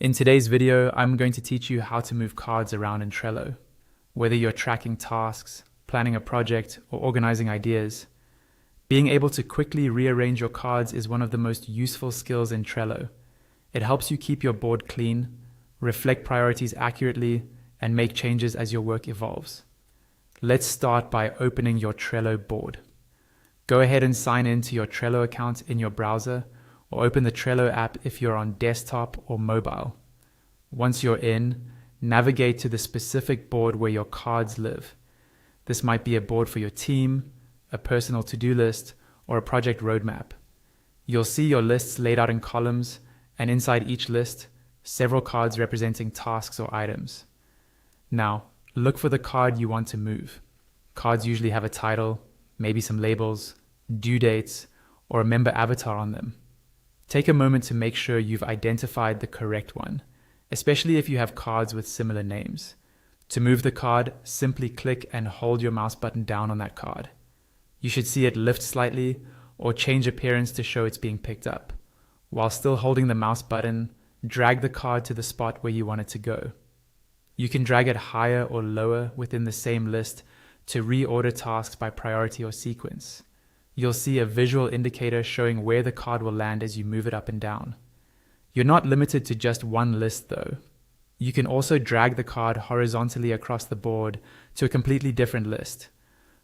In today's video, I'm going to teach you how to move cards around in Trello. Whether you're tracking tasks, planning a project, or organizing ideas, being able to quickly rearrange your cards is one of the most useful skills in Trello. It helps you keep your board clean, reflect priorities accurately, and make changes as your work evolves. Let's start by opening your Trello board. Go ahead and sign in to your Trello account in your browser, or open the Trello app if you're on desktop or mobile. Once you're in, navigate to the specific board where your cards live. This might be a board for your team, a personal to-do list, or a project roadmap. You'll see your lists laid out in columns, and inside each list, several cards representing tasks or items. Now, look for the card you want to move. Cards usually have a title, maybe some labels, due dates, or a member avatar on them. Take a moment to make sure you've identified the correct one, especially if you have cards with similar names. To move the card, simply click and hold your mouse button down on that card. You should see it lift slightly or change appearance to show it's being picked up. While still holding the mouse button, drag the card to the spot where you want it to go. You can drag it higher or lower within the same list to reorder tasks by priority or sequence. You'll see a visual indicator showing where the card will land as you move it up and down. You're not limited to just one list though. You can also drag the card horizontally across the board to a completely different list.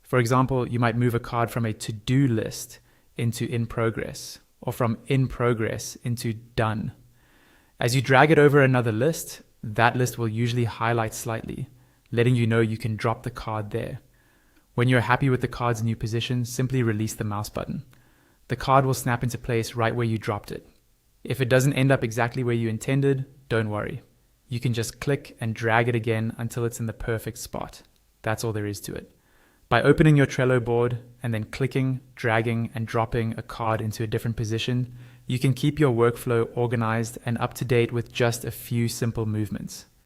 For example, you might move a card from a to-do list into in progress, or from in progress into done. As you drag it over another list, that list will usually highlight slightly, letting you know you can drop the card there. When you're happy with the card's new position, simply release the mouse button. The card will snap into place right where you dropped it. If it doesn't end up exactly where you intended, don't worry. You can just click and drag it again until it's in the perfect spot. That's all there is to it. By opening your Trello board and then clicking, dragging, and dropping a card into a different position, you can keep your workflow organized and up to date with just a few simple movements.